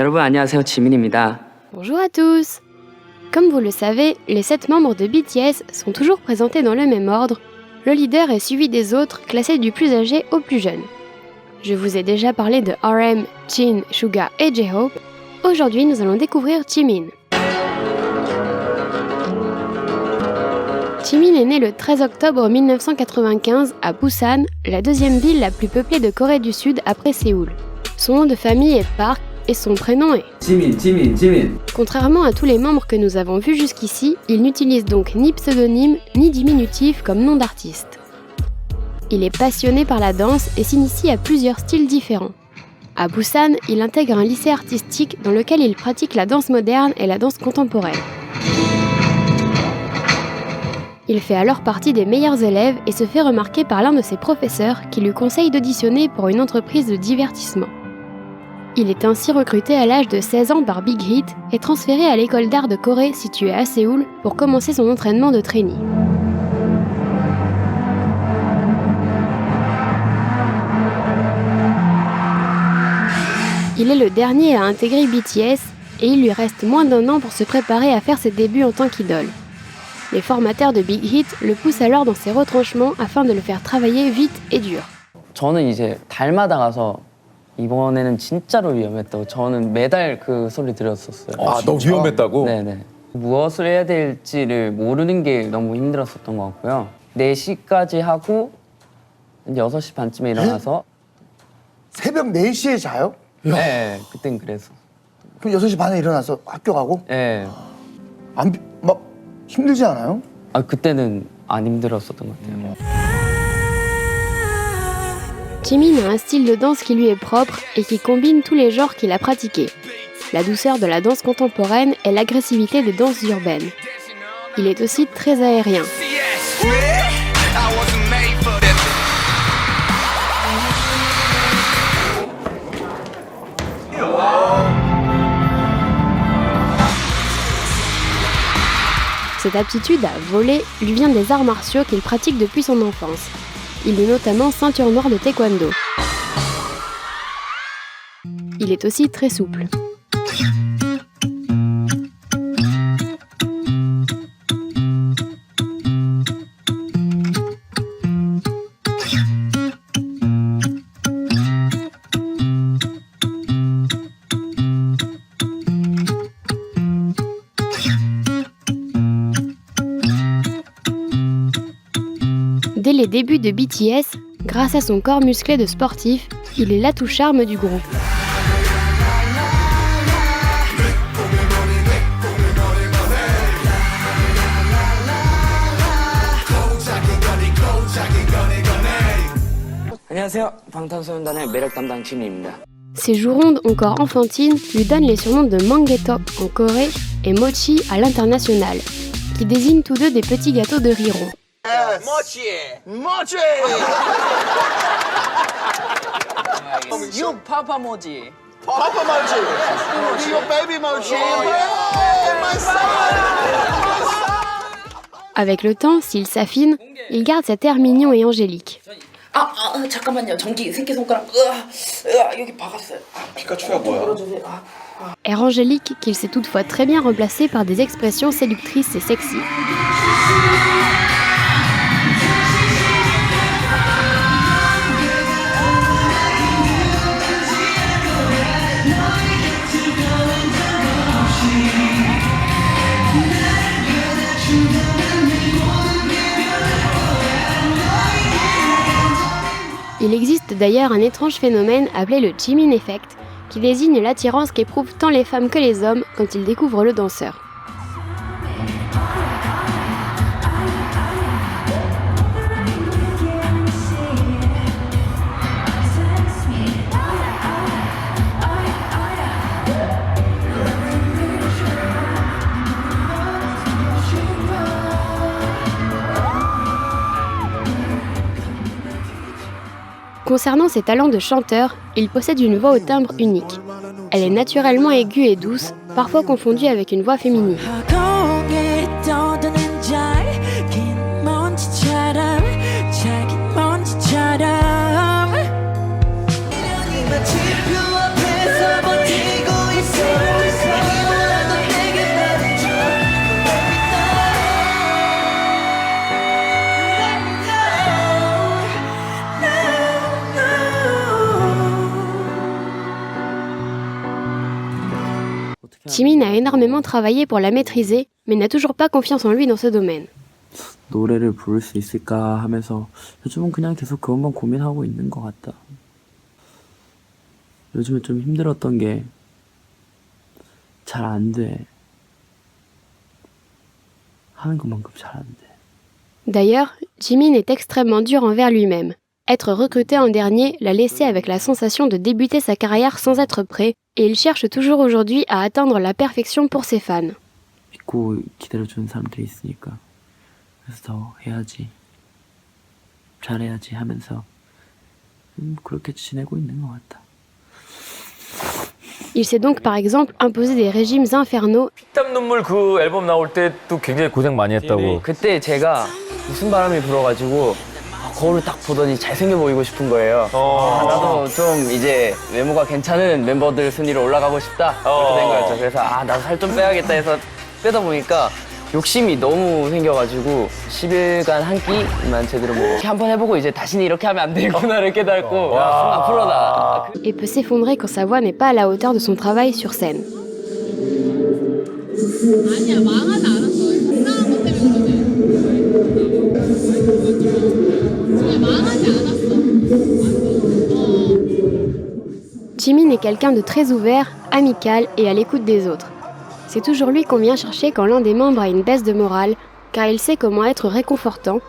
여러분 안녕하세요, 지민입니다. Bonjour à tous. Comme vous le savez, les 7 membres de BTS sont toujours présentés dans le même ordre. Le leader est suivi des autres, classés du plus âgé au plus jeune. Je vous ai déjà parlé de RM, Jin, Suga et J-Hope. Aujourd'hui, nous allons découvrir Jimin. Jimin est né le 13 octobre 1995 à Busan, la deuxième ville la plus peuplée de Corée du Sud après Séoul. Son nom de famille est Park et son prénom est Jimin. Contrairement à tous les membres que nous avons vus jusqu'ici, il n'utilise donc ni pseudonyme ni diminutif comme nom d'artiste. Il est passionné par la danse et s'initie à plusieurs styles différents. À Busan, il intègre un lycée artistique dans lequel il pratique la danse moderne et la danse contemporaine. Il fait alors partie des meilleurs élèves et se fait remarquer par l'un de ses professeurs qui lui conseille d'auditionner pour une entreprise de divertissement. Il est ainsi recruté à l'âge de 16 ans par Big Hit et transféré à l'école d'art de Corée située à Séoul pour commencer son entraînement de trainee. Il est le dernier à intégrer BTS et il lui reste moins d'1 an pour se préparer à faire ses débuts en tant qu'idole. Les formateurs de Big Hit le poussent alors dans ses retranchements afin de le faire travailler vite et dur. 저는 이제 달마다 가서 이번에는 진짜로 위험했다고 저는 매달 그 소리 들었었어요. 아, 너무 위험했다고? 네네. 무엇을 해야 될지를 모르는 게 너무 힘들었었던 것 같고요. 4시까지 하고 이제 6시 반쯤에 일어나서 새벽 4시에 자요? 네, 그땐 그래서. 그럼 6시 반에 일어나서 학교 가고? 네. 막 힘들지 않아요? 아, 그때는 안 힘들었었던 것 같아요. Jimin a un style de danse qui lui est propre et qui combine tous les genres qu'il a pratiqués. La douceur de la danse contemporaine et l'agressivité des danses urbaines. Il est aussi très aérien. Cette aptitude à voler lui vient des arts martiaux qu'il pratique depuis son enfance. Il est notamment ceinture noire de taekwondo. Il est aussi très souple. Dès les débuts de BTS, grâce à son corps musclé de sportif, il est l'atout charme du groupe. 안녕하세요, 방탄소년단의 매력 담당 지민입니다. Ses joues rondes encore enfantines lui donnent les surnoms de Mangetok en Corée et Mochi à l'international, qui désignent tous deux des petits gâteaux de riz rond. Mochi! You Papa Moji. Papa Mochi! Your baby Mochi! My son! Avec le temps, s'il s'affine, il garde cet air mignon et angélique. 잠깐만요. 전기 새끼손가락 여기 박았어요. 피카츄야 뭐야? Air angélique qu'il sait toutefois très bien remplacer par des expressions séductrices et sexy. Il existe d'ailleurs un étrange phénomène appelé le Jimin Effect, qui désigne l'attirance qu'éprouvent tant les femmes que les hommes quand ils découvrent le danseur. Concernant ses talents de chanteur, il possède une voix au timbre unique. Elle est naturellement aiguë et douce, parfois confondue avec une voix féminine. Jimin a énormément travaillé pour la maîtriser, mais n'a toujours pas confiance en lui dans ce domaine. 노래를 부를 수 있을까 하면서 요즘은 그냥 계속 그것만 고민하고 있는 것 같다. 요즘에 좀 힘들었던 게 잘 안 돼. 하는 것만큼 잘 안 돼. D'ailleurs, Jimin est extrêmement dur envers lui-même. Être recruté en dernier l'a laissé avec la sensation de débuter sa carrière sans être prêt, et il cherche toujours aujourd'hui à atteindre la perfection pour ses fans. 믿고 기다려주는 사람들이 있으니까 그래서 더 해야지 잘해야지 하면서 그렇게 지내고 있는 것 같다. Il s'est donc par exemple imposé des régimes infernaux 피땀 눈물 그 앨범 나올 때도 굉장히 고생 많이 했다고. 그때 제가 무슨 바람이 불어가지고 거울을 딱 보더니 잘생겨 보이고 싶은 거예요. 나도 좀 이제 외모가 괜찮은 멤버들 순위로 올라가고 싶다 그렇게 된 거였죠. 그래서 나도 살 좀 빼야겠다 해서 빼다 보니까 욕심이 너무 생겨가지고 10일간 한 끼만 제대로 먹어. 이렇게 한번 해보고 이제 다시는 이렇게 하면 안 되겠구나를 깨닫고 앞으로다. et peut s'effondrer quand sa voix n'est pas à la hauteur de son travail sur scène. Jimin est quelqu'un de très ouvert, amical et à l'écoute des autres. C'est toujours lui qu'on vient chercher quand l'un des membres a une baisse de morale, car il sait comment être réconfortant,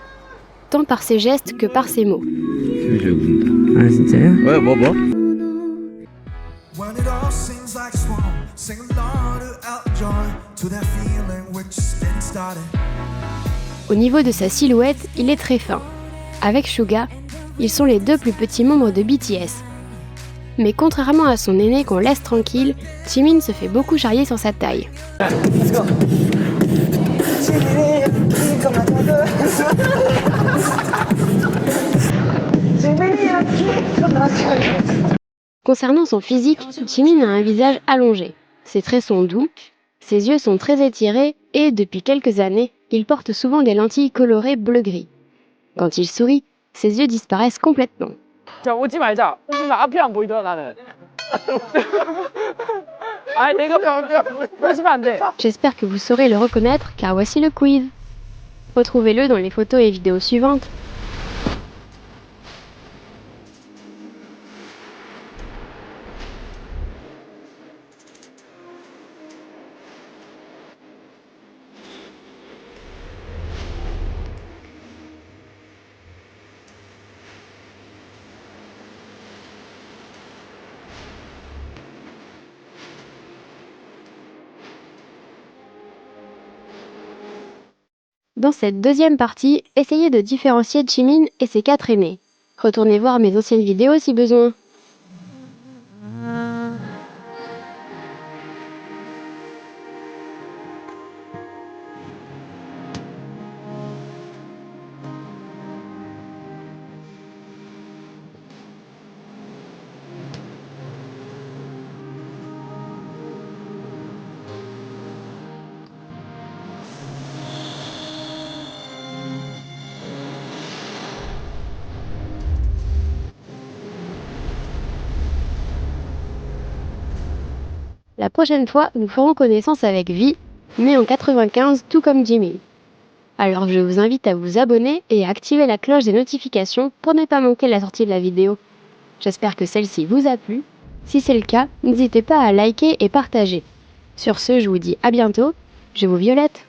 tant par ses gestes que par ses mots. 아 진짜요? 왜 뭐? When it all seems like swarm, sing along to Elton John, to that feeling which has been started. Au niveau de sa silhouette, il est très fin. Avec Suga, ils sont les deux plus petits membres de BTS. Mais contrairement à son aîné qu'on laisse tranquille, Jimin se fait beaucoup charrier sur sa taille. Concernant son physique, Jimin a un visage allongé. Ses traits sont doux, ses yeux sont très étirés et, depuis quelques années, il porte souvent des lentilles colorées bleu-gris. Quand il sourit, ses yeux disparaissent complètement. 자, 오지 말자. 오지 마. 앞이 안 보이더라, 나는. 아니, 내가 보시면 안 돼. J'espère que vous saurez le reconnaître car voici le quiz. Retrouvez-le dans les photos et vidéos suivantes. Dans cette deuxième partie, essayez de différencier Jimin et ses 4 aînés. Retournez voir mes anciennes vidéos si besoin. La prochaine fois, nous ferons connaissance avec Vi, né en 95 tout comme Jimin. Alors je vous invite à vous abonner et à activer la cloche des notifications pour ne pas manquer la sortie de la vidéo. J'espère que celle-ci vous a plu. Si c'est le cas, n'hésitez pas à liker et partager. Sur ce, je vous dis à bientôt. Je vous violette.